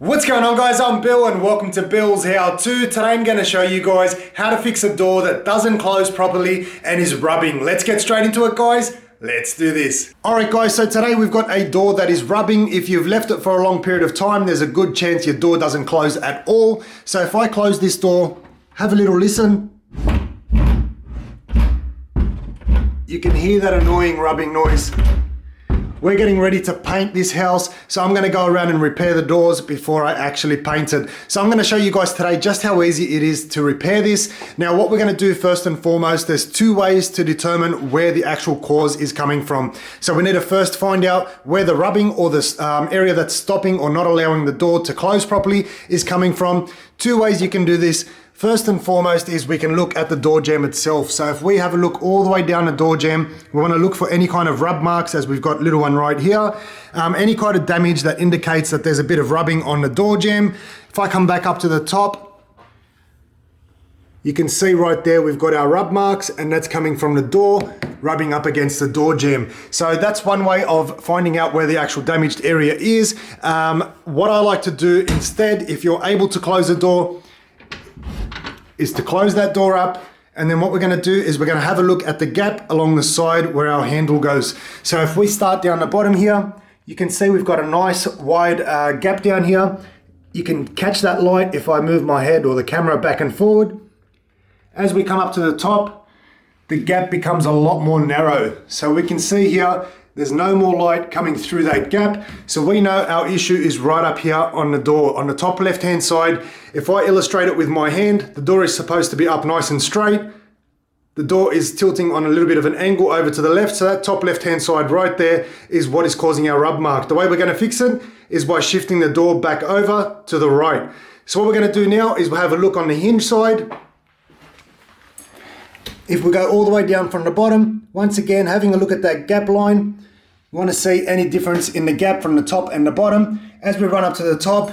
What's going on, guys? I'm Bill and welcome to Bill's How To. Today I'm going to show you guys how to fix a door that doesn't close properly and is rubbing. Let's get straight into it, guys. Let's do this. Alright guys, so today we've got a door that is rubbing. If you've left it for a long period of time, there's a good chance your door doesn't close at all. So if I close this door, have a little listen. You can hear that annoying rubbing noise. We're getting ready to paint this house, so I'm going to go around and repair the doors before I actually paint it. So I'm going to show you guys today just how easy it is to repair this. Now what we're going to do first and foremost, there's two ways to determine where the actual cause is coming from. So we need to first find out where the rubbing or the area that's stopping or not allowing the door to close properly is coming from. Two ways you can do this. First and foremost is we can look at the door jamb itself. So if we have a look all the way down the door jamb, we want to look for any kind of rub marks, as we've got a little one right here. Any kind of damage that indicates that there's a bit of rubbing on the door jamb. If I come back up to the top, you can see right there we've got our rub marks, and that's coming from the door rubbing up against the door jamb. So that's one way of finding out where the actual damaged area is. What I like to do instead, if you're able to close the door, is to close that door up, and then what we're going to do is we're going to have a look at the gap along the side where our handle goes. So if we start down the bottom here, you can see we've got a nice wide gap down here. You can catch that light if I move my head or the camera back and forward. As we come up to the top, the gap becomes a lot more narrow. So we can see here there's no more light coming through that gap. So we know our issue is right up here on the door, on the top left hand side. If I illustrate it with my hand, the door is supposed to be up nice and straight. The door is tilting on a little bit of an angle over to the left. So that top left hand side right there is what is causing our rub mark. The way we're going to fix it is by shifting the door back over to the right. So what we're going to do now is we'll have a look on the hinge side. If we go all the way down from the bottom, once again, having a look at that gap line, we want to see any difference in the gap from the top and the bottom. As we run up to the top,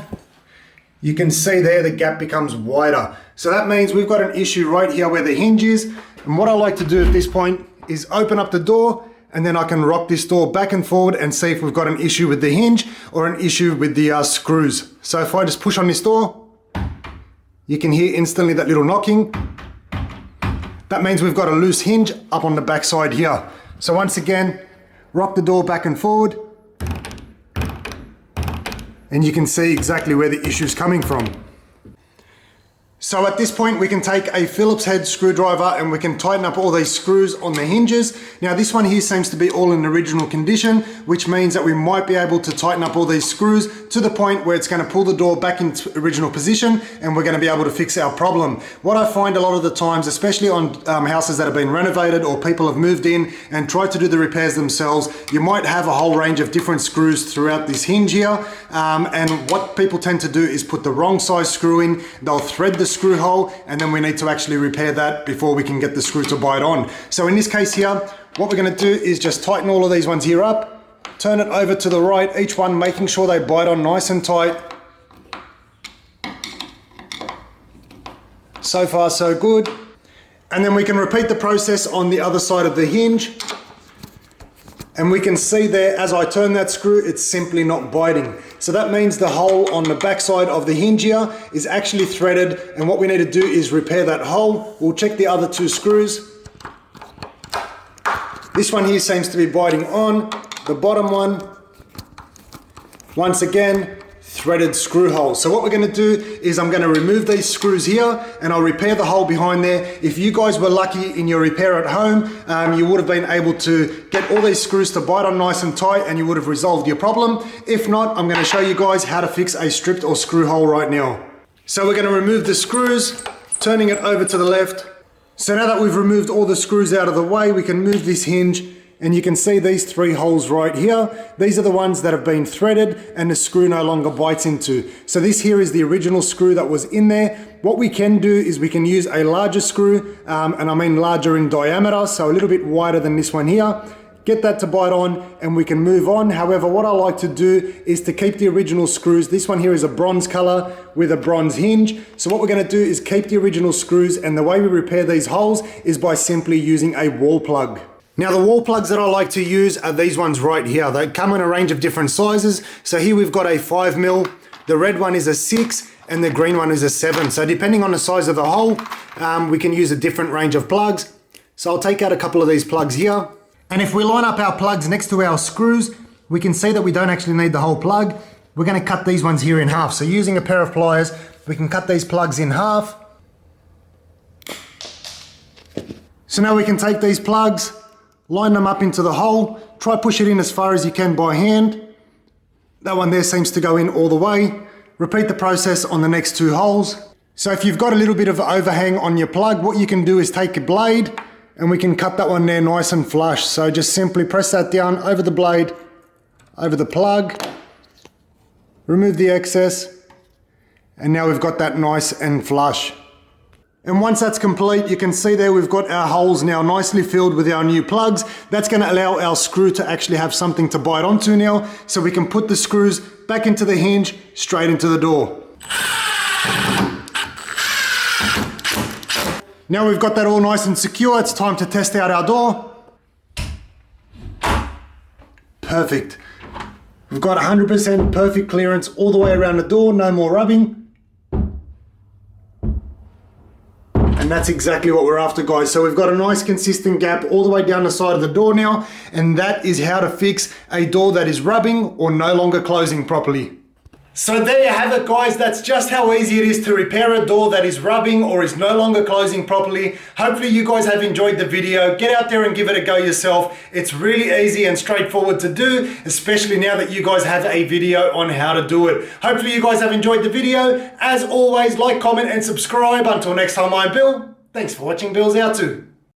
you can see there the gap becomes wider. So that means we've got an issue right here where the hinge is. And what I like to do at this point is open up the door, and then I can rock this door back and forward and see if we've got an issue with the hinge or an issue with the screws. So if I just push on this door, you can hear instantly that little knocking. That means we've got a loose hinge up on the back side here. So once again, rock the door back and forward, and you can see exactly where the issue is coming from. So at this point we can take a Phillips head screwdriver and we can tighten up all these screws on the hinges. Now this one here seems to be all in original condition, which means that we might be able to tighten up all these screws to the point where it's going to pull the door back into original position, and we're going to be able to fix our problem. What I find a lot of the times, especially on houses that have been renovated or people have moved in and tried to do the repairs themselves, you might have a whole range of different screws throughout this hinge here, and what people tend to do is put the wrong size screw in. They'll thread the screw hole, and then we need to actually repair that before we can get the screw to bite on. So in this case here, what we're going to do is just tighten all of these ones here up, turn it over to the right, each one making sure they bite on nice and tight. So far so good. And then we can repeat the process on the other side of the hinge. And we can see there, as I turn that screw, it's simply not biting. So that means the hole on the back side of the hinge here is actually threaded, and what we need to do is repair that hole. We'll check the other two screws. This one here seems to be biting on. The bottom one, once again, threaded screw hole. So what we're going to do is I'm going to remove these screws here and I'll repair the hole behind there. If you guys were lucky in your repair at home, you would have been able to get all these screws to bite on nice and tight, and you would have resolved your problem. If not, I'm going to show you guys how to fix a stripped or screw hole right now. So we're going to remove the screws, turning it over to the left. So now that we've removed all the screws out of the way, we can move this hinge, and you can see these three holes right here. These are the ones that have been threaded and the screw no longer bites into. So this here is the original screw that was in there. What we can do is we can use a larger screw, and I mean larger in diameter, so a little bit wider than this one here. Get that to bite on and we can move on. However, what I like to do is to keep the original screws. This one here is a bronze color with a bronze hinge. So what we're going to do is keep the original screws, and the way we repair these holes is by simply using a wall plug. Now the wall plugs that I like to use are these ones right here. They come in a range of different sizes. So here we've got a 5mm, the red one is a 6, and the green one is a 7. So depending on the size of the hole, we can use a different range of plugs. So I'll take out a couple of these plugs here. And if we line up our plugs next to our screws, we can see that we don't actually need the whole plug. We're going to cut these ones here in half. So using a pair of pliers, we can cut these plugs in half. So now we can take these plugs, line them up into the hole, try push it in as far as you can by hand. That one there seems to go in all the way. Repeat the process on the next 2 holes. So if you've got a little bit of overhang on your plug, what you can do is take a blade and we can cut that one there nice and flush. So just simply press that down over the blade, over the plug, remove the excess, and now we've got that nice and flush. And once that's complete, you can see there we've got our holes now nicely filled with our new plugs. That's going to allow our screw to actually have something to bite onto now, so we can put the screws back into the hinge, straight into the door. Now we've got that all nice and secure, it's time to test out our door. Perfect. We've got 100% perfect clearance all the way around the door, no more rubbing. And that's exactly what we're after, guys. So we've got a nice consistent gap all the way down the side of the door now, and that is how to fix a door that is rubbing or no longer closing properly. So there you have it, guys. That's just how easy it is to repair a door that is rubbing or is no longer closing properly. Hopefully you guys have enjoyed the video. Get out there and give it a go yourself. It's really easy and straightforward to do, especially now that you guys have a video on how to do it. Hopefully you guys have enjoyed the video. As always, like, comment and subscribe. Until next time, I'm Bill. Thanks for watching Billshowto.